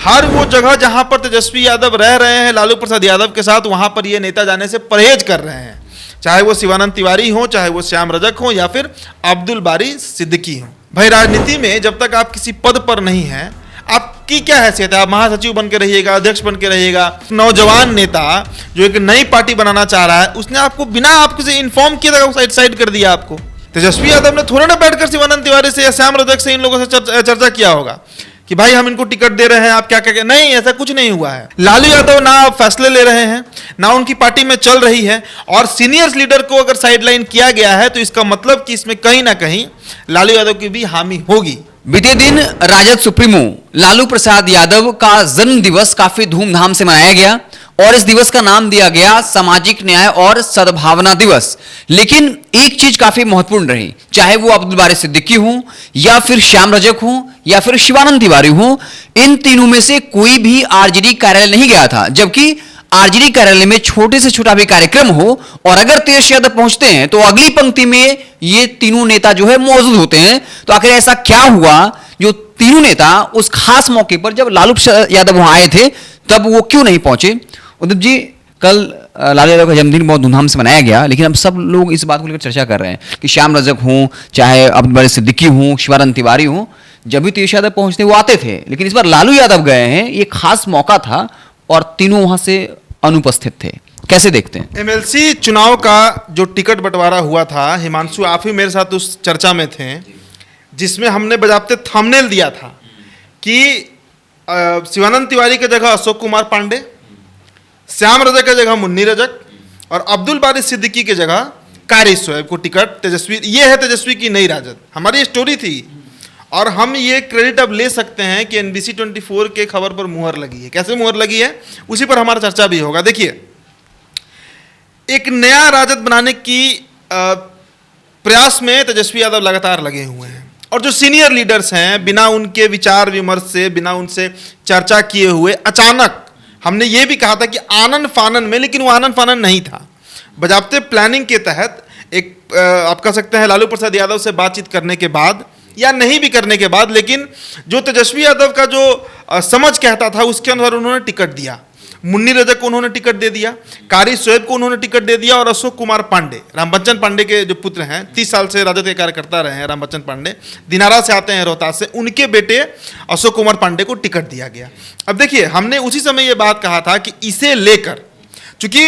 हर वो जगह जहां पर तेजस्वी यादव रह रहे हैं लालू प्रसाद यादव के साथ, वहां पर ये नेता जाने से परहेज कर रहे हैं, चाहे वो शिवानंद तिवारी हो, चाहे वो श्याम रजक हो, या फिर अब्दुल बारी सिद्दीकी हो। भाई राजनीति में जब तक आप किसी पद पर नहीं हैं, आपकी क्या हैसियत है? आप महासचिव बन के रहिएगा, अध्यक्ष बन के रहिएगा। नौजवान नेता जो एक नई पार्टी बनाना चाह रहा है, उसने आपको बिना आपको से इन्फॉर्म किया था साइड कर दिया आपको। तेजस्वी यादव ने थोड़ा ना बैठकर शिवानंद तिवारी से या श्याम रजक से इन लोगों से चर्चा किया होगा कि भाई हम इनको टिकट दे रहे हैं, आप क्या क्या। नहीं, ऐसा कुछ नहीं हुआ है। लालू यादव ना फैसले ले रहे हैं, ना उनकी पार्टी में चल रही है, और सीनियर्स लीडर को अगर साइडलाइन किया गया है तो इसका मतलब कि इसमें कहीं ना कहीं लालू यादव की भी हामी होगी। बीते दिन राजद सुप्रीमो लालू प्रसाद यादव का जन्म दिवस काफी धूमधाम से मनाया गया और इस दिवस का नाम दिया गया सामाजिक न्याय और सद्भावना दिवस। लेकिन एक चीज काफी महत्वपूर्ण रही, चाहे वो अब्दुल बारी सिद्दीकी हो, या फिर श्याम रजक हो, या फिर शिवानंद तिवारी हो, इन तीनों में से कोई भी आरजेडी कार्यालय नहीं गया था। जबकि आरजेडी कार्यालय में छोटे से छोटा भी कार्यक्रम हो और अगर तेजस्वी यादव पहुंचते हैं तो अगली पंक्ति में ये तीनों नेता जो है मौजूद होते हैं। तो आखिर ऐसा क्या हुआ जो तीनों नेता उस खास मौके पर जब लालू प्रसाद यादव वहां आए थे तब वो क्यों नहीं पहुंचे? उद्धव जी, कल लालू यादव का जन्मदिन बहुत धूमधाम से मनाया गया, लेकिन अब सब लोग इस बात को लेकर चर्चा कर रहे हैं कि श्याम रजक हों, चाहे अब्दुल बारी सिद्दीकी हों, शिवानंद तिवारी हों, जब भी तेजस्वी यादव पहुंचते वो आते थे, लेकिन इस बार लालू यादव गए हैं, ये खास मौका था और तीनों वहां से अनुपस्थित थे। कैसे देखते हैं? एमएलसी चुनाव का जो टिकट बंटवारा हुआ था, हिमांशु आप ही मेरे साथ उस चर्चा में थे जिसमें हमने बजाबते थंबनेल दिया था कि शिवानंद तिवारी की जगह अशोक कुमार पांडे, श्याम रजक की जगह मुन्नी रजक और अब्दुल बारी सिद्दीकी की जगह कारी शोएब को टिकट तेजस्वी, ये है तेजस्वी की नई राजद। हमारी स्टोरी थी और हम ये क्रेडिट अब ले सकते हैं कि NBC 24 के खबर पर मुहर लगी है। कैसे मुहर लगी है उसी पर हमारा चर्चा भी होगा। देखिए, एक नया राजद बनाने की प्रयास में तेजस्वी यादव लगातार लगे हुए हैं और जो सीनियर लीडर्स हैं, बिना उनके विचार विमर्श से, बिना उनसे चर्चा किए हुए अचानक, हमने ये भी कहा था कि आनन फानन में, लेकिन वो आनन फानन नहीं था, बजाबते प्लानिंग के तहत एक आप कह सकते हैं लालू प्रसाद यादव से बातचीत करने के बाद या नहीं भी करने के बाद, लेकिन जो तेजस्वी यादव का जो समझ कहता था उसके अनुसार उन्होंने टिकट दिया। मुन्नी रजक को उन्होंने टिकट दे दिया, कारी शोएब को उन्होंने टिकट दे दिया और अशोक कुमार पांडे, रामबच्चन पांडे के जो पुत्र हैं, 30 साल से राजद के कार्यकर्ता रहे हैं रामबच्चन पांडे, दिनारा से आते हैं, रोहतास से, उनके बेटे अशोक कुमार पांडे को टिकट दिया गया। अब देखिए, हमने उसी समय ये बात कहा था कि इसे लेकर, चूंकि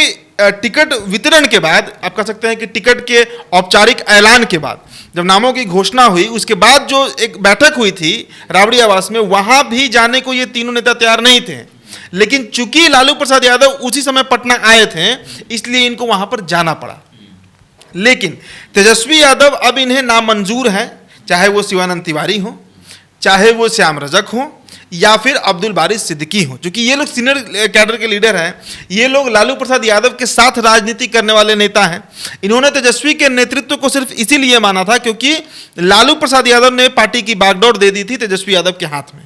टिकट वितरण के बाद, आप कह सकते हैं कि टिकट के औपचारिक ऐलान के बाद, जब नामों की घोषणा हुई, उसके बाद जो एक बैठक हुई थी राबड़ी आवास में, वहां भी जाने को ये तीनों नेता तैयार नहीं थे। लेकिन चूंकि लालू प्रसाद यादव उसी समय पटना आए थे, इसलिए इनको वहां पर जाना पड़ा। लेकिन तेजस्वी यादव अब इन्हें नामंजूर है, चाहे वो शिवानंद तिवारी हो, चाहे वो श्याम रजक हो, या फिर अब्दुल बारी सिद्दीकी हो। क्योंकि ये लोग सीनियर कैडर के लीडर हैं, ये लोग लालू प्रसाद यादव के साथ राजनीति करने वाले नेता हैं। इन्होंने तेजस्वी के नेतृत्व को सिर्फ इसीलिए माना था क्योंकि लालू प्रसाद यादव ने पार्टी की बागडोर दे दी थी तेजस्वी यादव के हाथ में।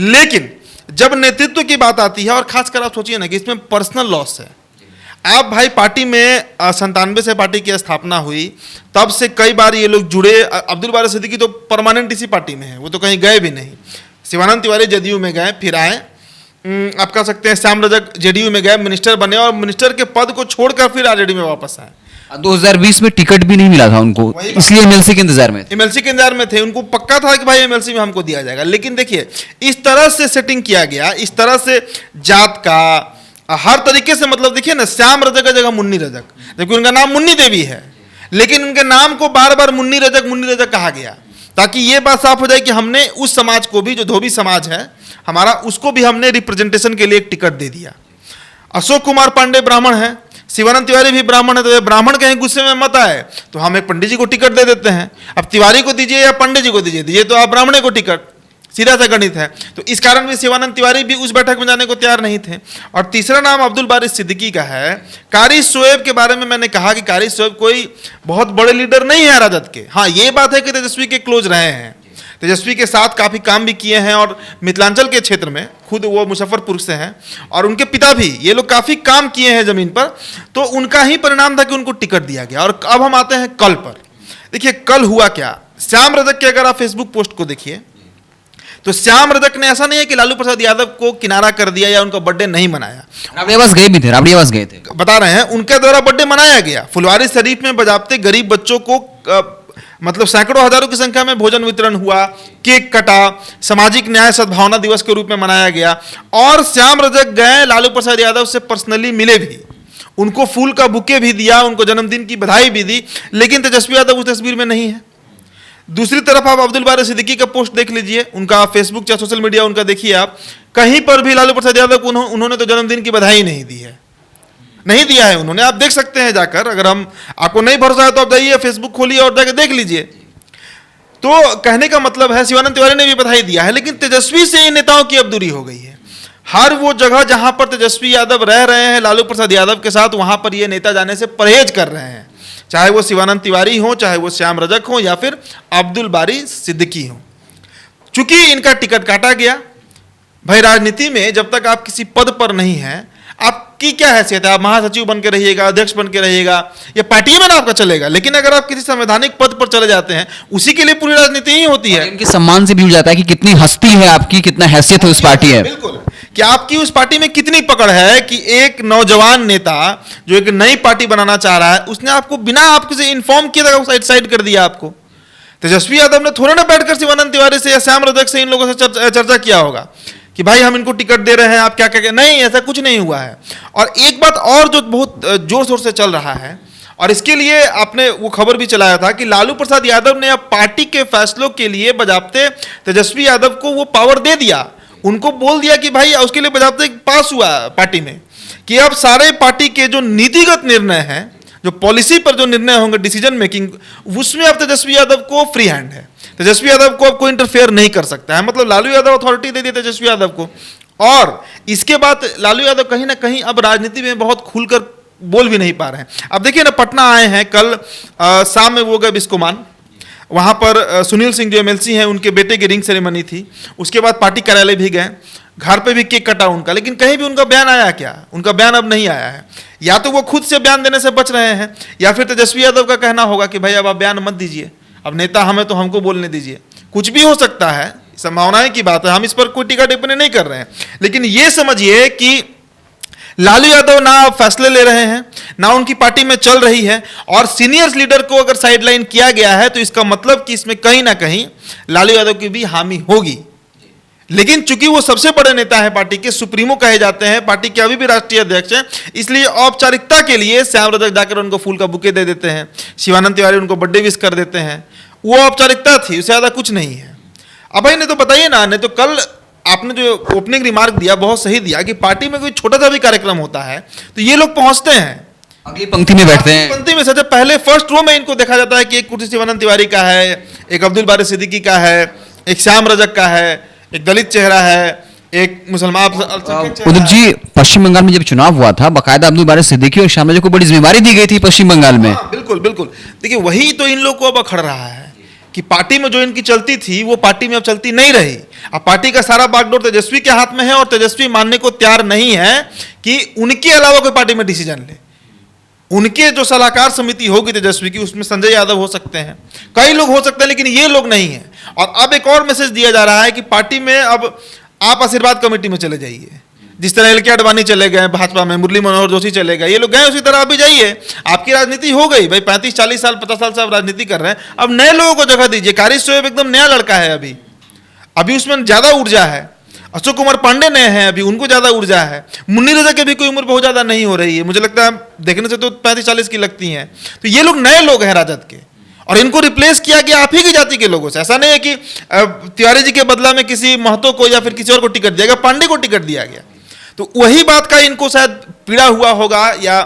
लेकिन जब नेतृत्व की बात आती है, और खासकर आप सोचिए ना कि इसमें पर्सनल लॉस है। आप भाई पार्टी में 97 से पार्टी की स्थापना हुई, तब से कई बार ये लोग जुड़े। अब्दुल बारी सिद्दीकी तो परमानेंट इसी पार्टी में है, वो तो कहीं गए भी नहीं। शिवानंद तिवारी जदयू में गए, फिर आए। आप कह सकते हैं श्याम रजक जेडीयू में गए, मिनिस्टर बने और मिनिस्टर के पद को छोड़कर फिर आरजेडी में वापस आए। 2020 में टिकट भी नहीं मिला था उनको, इसलिए एमएलसी के इंतजार में थे। उनको पक्का था कि भाई एमएलसी में हमको दिया जाएगा। लेकिन देखिए, इस तरह से सेटिंग किया गया, इस तरह से जात का हर तरीके से, मतलब देखिए ना, श्याम रजक की जगह मुन्नी रजक, जबकि उनका नाम मुन्नी देवी है, लेकिन उनके नाम को बार बार मुन्नी रजक कहा गया, ताकि ये बात साफ हो जाए कि हमने उस समाज को भी, जो धोबी समाज है हमारा, उसको भी हमने रिप्रेजेंटेशन के लिए एक टिकट दे दिया। अशोक कुमार पांडे ब्राह्मण है, शिवानंद तिवारी भी ब्राह्मण है, तो ब्राह्मण कहीं गुस्से में मत आए तो हम एक पंडित जी को टिकट दे देते हैं। अब तिवारी को दीजिए या पंडित जी को दीजिए तो आप ब्राह्मणे को टिकट, सीधा सा गणित है। तो इस कारण भी शिवानंद तिवारी भी उस बैठक में जाने को तैयार नहीं थे। और तीसरा नाम अब्दुल बारी सिद्दीकी का है। कारी शोएब के बारे में मैंने कहा कि कारी शोएब कोई बहुत बड़े लीडर नहीं है राजद के। हाँ, ये बात है कि तेजस्वी के क्लोज रहे हैं, तेजस्वी के साथ काफ़ी काम भी किए हैं, और मिथिलांचल के क्षेत्र में, खुद वो मुजफ्फरपुर से हैं और उनके पिता भी, ये लोग काफ़ी काम किए हैं ज़मीन पर। तो उनका ही परिणाम था कि उनको टिकट दिया गया। और अब हम आते हैं कल पर। देखिए, कल हुआ क्या। श्याम रजक के अगर आप फेसबुक पोस्ट को देखिए तो श्याम रजक ने ऐसा नहीं है कि लालू प्रसाद यादव को किनारा कर दिया या उनका बर्थडे नहीं मनाया। राबड़ियाबाज गए भी थे, राबड़ियाबाज गए थे। बता रहे हैं उनके द्वारा बर्थडे मनाया गया। फुलवारी शरीफ में बजाबते गरीब बच्चों को मतलब सैकड़ों हजारों की संख्या में भोजन वितरण हुआ, केक कटा, सामाजिक न्याय सद्भावना दिवस के रूप में मनाया गया। और श्याम रजक गए, लालू प्रसाद यादव से पर्सनली मिले भी, उनको फूल का बुके भी दिया, उनको जन्मदिन की बधाई भी दी। लेकिन तेजस्वी यादव उस तस्वीर में नहीं है। दूसरी तरफ आप अब्दुल बारी सिद्दीकी का पोस्ट देख लीजिए, उनका फेसबुक या सोशल मीडिया उनका देखिए आप, कहीं पर भी लालू प्रसाद यादव को उन्होंने तो जन्मदिन की बधाई नहीं दी है, नहीं दिया है उन्होंने। आप देख सकते हैं जाकर, अगर आपको नहीं भरोसा है तो आप जाइए फेसबुक खोलिए और जाकर देख लीजिए। तो कहने का मतलब है शिवानंद तिवारी ने भी बधाई दिया है, लेकिन तेजस्वी से इन नेताओं की अब दूरी हो गई है। हर वो जगह जहां पर तेजस्वी यादव रह रहे हैं लालू प्रसाद यादव के साथ, वहां पर ये नेता जाने से परहेज कर रहे हैं, चाहे वो शिवानंद तिवारी हो, चाहे वो श्याम रजक हो, या फिर अब्दुल बारी सिद्दीकी हो। चूंकि इनका टिकट काटा गया, भाई राजनीति में जब तक आप किसी पद पर नहीं हैं, आपकी क्या हैसियत है? आप महासचिव बन के रहिएगा, अध्यक्ष बन के रहिएगा, या पार्टी में ना आपका चलेगा। लेकिन अगर आप किसी संवैधानिक पद पर चले जाते हैं, उसी के लिए पूरी राजनीति ही होती है। इनके सम्मान से भी जुड़ जाता है कि कितनी हस्ती है आपकी, कितना हैसियत है उस पार्टी है। बिल्कुल, कि आपकी उस पार्टी में कितनी पकड़ है कि एक नौजवान नेता जो एक नई पार्टी बनाना चाह रहा है, उसने आपको बिना आपसे इन्फॉर्म किए साइड कर दिया आपको। तेजस्वी यादव ने थोड़ा ना बैठकर शिवानंद तिवारी से या श्याम रजक से इन लोगों से चर्चा किया होगा कि भाई हम इनको टिकट दे रहे हैं, आप क्या क्या, नहीं, ऐसा कुछ नहीं हुआ है। और एक बात और जो बहुत जोर शोर से चल रहा है, और इसके लिए आपने वो खबर भी चलाया था कि लालू प्रसाद यादव ने अब पार्टी के फैसलों के लिए बजाबते तेजस्वी यादव को वो पावर दे दिया, उनको बोल दिया कि भाई उसके लिए बजाबते पास हुआ पार्टी में कि अब सारे पार्टी के जो नीतिगत निर्णय हैं, जो पॉलिसी पर जो निर्णय होंगे, डिसीजन मेकिंग, उसमें अब तेजस्वी यादव को फ्री हैंड है। तेजस्वी यादव को अब कोई इंटरफेयर नहीं कर सकता है। मतलब लालू यादव अथॉरिटी दे दी तेजस्वी यादव को। और इसके बाद लालू यादव कहीं ना कहीं अब राजनीति में बहुत खुलकर बोल भी नहीं पा रहे हैं। अब देखिए ना, पटना आए हैं कल शाम में, वो गए बिस्कोमान, वहाँ पर सुनील सिंह जो एमएलसी हैं, उनके बेटे की रिंग सेरेमनी थी। उसके बाद पार्टी कार्यालय भी गए, घर पे भी केक कटा उनका, लेकिन कहीं भी उनका बयान आया क्या? उनका बयान अब नहीं आया है। या तो वो खुद से बयान देने से बच रहे हैं, या फिर तेजस्वी यादव का कहना होगा कि भाई अब आप बयान मत दीजिए, अब नेता हमें तो हमको बोलने दीजिए। कुछ भी हो सकता है, संभावनाएं की बात है, हम इस पर कोई टीका टिप्पणी नहीं कर रहे हैं। लेकिन ये समझिए कि लालू यादव ना फैसले ले रहे हैं, ना उनकी पार्टी में चल रही है, और सीनियर्स लीडर को अगर साइडलाइन किया गया है तो इसका मतलब कि इसमें कहीं ना कहीं लालू यादव की भी हामी होगी। लेकिन चूंकि वो सबसे बड़े नेता है, पार्टी के सुप्रीमो कहे जाते हैं, पार्टी के अभी भी राष्ट्रीय अध्यक्ष हैं, इसलिए औपचारिकता के लिए श्याम रजक जाकर उनको फूल का बुके दे देते हैं, शिवानंद तिवारी उनको बर्थडे विश कर देते हैं। वो औपचारिकता थी, उससे ज्यादा कुछ नहीं है। अब भाई, नहीं तो बताइए ना, नहीं तो कल आपने जो ओपनिंग रिमार्क दिया बहुत सही दिया कि पार्टी में कोई छोटा सा भी कार्यक्रम होता है तो ये लोग पहुंचते हैं, अगली पंक्ति में बैठते हैं, पंक्ति में सबसे पहले फर्स्ट रो में इनको देखा जाता है कि एक कुर्सी शिवानंद तिवारी का है, एक अब्दुल बारी सिद्दीकी का है, एक श्याम रजक का है, एक दलित चेहरा है, एक मुसलमान उदय जी। पश्चिम बंगाल में जब चुनाव हुआ था, बाकायदा अब्दुल बारी सिद्दीकी और श्याम रजक को बड़ी जिम्मेदारी दी गई थी पश्चिम बंगाल में। बिल्कुल बिल्कुल। देखिए, वही तो इन लोग को अब अखड़ रहा है कि पार्टी में जो इनकी चलती थी वो पार्टी में अब चलती नहीं रही। अब पार्टी का सारा बागडोर तेजस्वी के हाथ में है, और तेजस्वी मानने को तैयार नहीं है कि उनके अलावा कोई पार्टी में डिसीजन ले। उनके जो सलाहकार समिति होगी तेजस्वी की, उसमें संजय यादव हो सकते हैं, कई लोग हो सकते हैं, लेकिन ये लोग नहीं है। और अब एक और मैसेज दिया जा रहा है कि पार्टी में अब आप आशीर्वाद कमेटी में चले जाइए, जिस तरह एल के आडवाणी चले गए भाजपा में, मुरली मनोहर जोशी चले गए, ये लोग गए, उसी तरह आप भी जाइए। आपकी राजनीति हो गई भाई, 35-40 साल 50 साल से आप राजनीति कर रहे हैं, अब नए लोगों को जगह दीजिए। कारी शोएब एकदम नया लड़का है, अभी उसमें ज्यादा ऊर्जा है। अशोक कुमार पांडे नए हैं, अभी उनको ज्यादा ऊर्जा है। मुन्नी रजा की भी कोई उम्र बहुत ज्यादा नहीं हो रही है, मुझे लगता है देखने से तो 35-40 की लगती हैं। तो ये लोग नए लोग हैं राजद के, और इनको रिप्लेस किया गया आप ही की जाति के लोगों से। ऐसा नहीं है कि तिवारी जी के बदला में किसी महतो को या फिर किसी और को टिकट दिया गया, पांडे को टिकट दिया गया। तो वही बात का इनको शायद पीड़ा हुआ होगा, या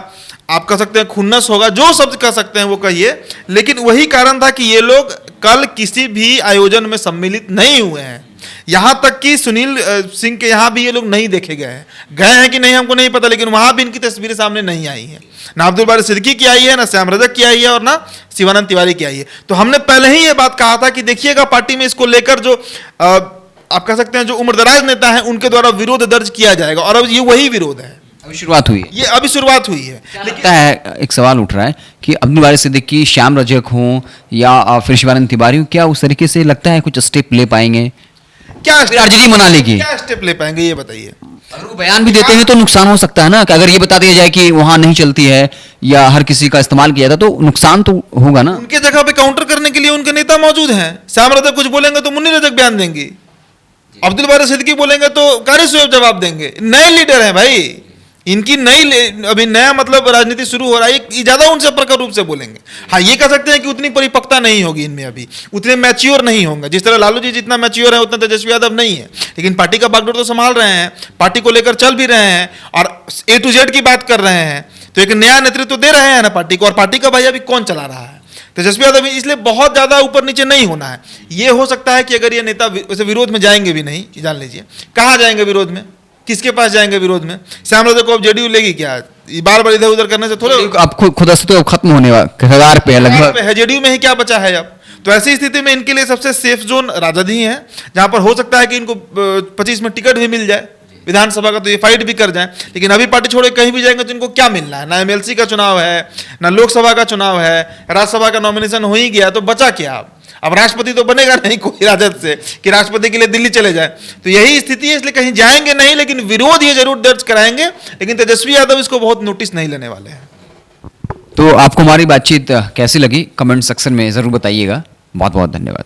आप कह सकते हैं खुन्नस होगा, जो शब्द कह सकते हैं वो कहिए, लेकिन वही कारण था कि ये लोग कल किसी भी आयोजन में सम्मिलित नहीं हुए हैं। यहां तक कि सुनील सिंह के यहां भी ये लोग नहीं देखे गए हैं कि नहीं हमको नहीं पता, लेकिन वहां भी इनकी तस्वीरें सामने नहीं आई हैं। ना अब्दुल बारी सिद्दीकी की आई है, ना श्याम रजक की आई है, और ना शिवानंद तिवारी की आई है। तो हमने पहले ही ये बात कहा था कि देखिएगा पार्टी में इसको लेकर जो आप कह सकते हैं जो उम्रदराज नेता हैं उनके द्वारा विरोध दर्ज किया जाएगा, और अब ये वही विरोध है। अभी शुरुआत हुई है, ये अभी शुरुआत हुई है। लगता है एक सवाल उठ रहा है कि अब्दुल बारी सिद्दीकी, श्याम रजक हों या फिर शिवानंद तिवारी, क्या उस तरीके से लगता है कुछ स्टेप ले पाएंगे? क्या फिर आरजेडी मना लेगी। क्या स्टेप ले पाएंगे ये बताइए। अगर वो बयान भी देते हैं तो नुकसान हो सकता है ना, कि अगर ये बता दिया जाए कि वहां नहीं चलती है या हर किसी का इस्तेमाल किया जाता तो नुकसान तो होगा ना। उनके जगह पे काउंटर करने के लिए उनके नेता मौजूद हैं। श्याम रजक कुछ बोलेंगे तो मुन्नी रजक बयान देंगी, अब्दुल बारी सिद्दीकी बोलेंगे तो कारी शोएब जवाब देंगे। नए लीडर हैं भाई, इनकी अभी नया मतलब राजनीति शुरू हो रहा है, ये ज्यादा उनसे प्रखर रूप से बोलेंगे। हाँ ये कह सकते हैं कि उतनी परिपक्वता नहीं होगी इनमें, अभी उतने मैच्योर नहीं होंगे। जिस तरह लालू जी जितना मैच्योर है उतना तेजस्वी यादव नहीं है, लेकिन पार्टी का बागडोर तो संभाल रहे हैं, पार्टी को लेकर चल भी रहे हैं और A to Z की बात कर रहे हैं, तो एक नया नेतृत्व दे रहे हैं ना पार्टी को। और पार्टी का भाई अभी कौन चला रहा है? तेजस्वी यादव। इसलिए बहुत ज्यादा ऊपर नीचे नहीं होना है। ये हो सकता है कि अगर ये नेता वैसे विरोध में जाएंगे भी नहीं, जान लीजिए कहाँ जाएंगे विरोध में, किसके पास जाएंगे विरोध में? श्याम रजक को अब जेडीयू लेगी क्या? बार बार इधर उधर करने से थोड़े आप खुद से तो खत्म होने कगार पे है लगभग है, जेडीयू में ही क्या बचा है अब? तो ऐसी स्थिति में इनके लिए सबसे सेफ जोन राजद ही है, जहां पर हो सकता है कि इनको 25 में टिकट भी मिल जाए विधानसभा का, तो ये फाइट भी कर जाए। लेकिन अभी पार्टी छोड़े कहीं भी जाएंगे तो इनको क्या मिलना है? ना एमएलसी का चुनाव है, ना लोकसभा का चुनाव है, राज्यसभा का नॉमिनेशन हो ही गया, तो बचा क्या? अब राष्ट्रपति तो बनेगा नहीं कोई राजद से कि राष्ट्रपति के लिए दिल्ली चले जाए। तो यही स्थिति है, इसलिए कहीं जाएंगे नहीं, लेकिन विरोध ये जरूर दर्ज कराएंगे। लेकिन तेजस्वी यादव इसको बहुत नोटिस नहीं लेने वाले हैं। तो आपको हमारी बातचीत कैसी लगी कमेंट सेक्शन में जरूर बताइएगा। बहुत बहुत धन्यवाद।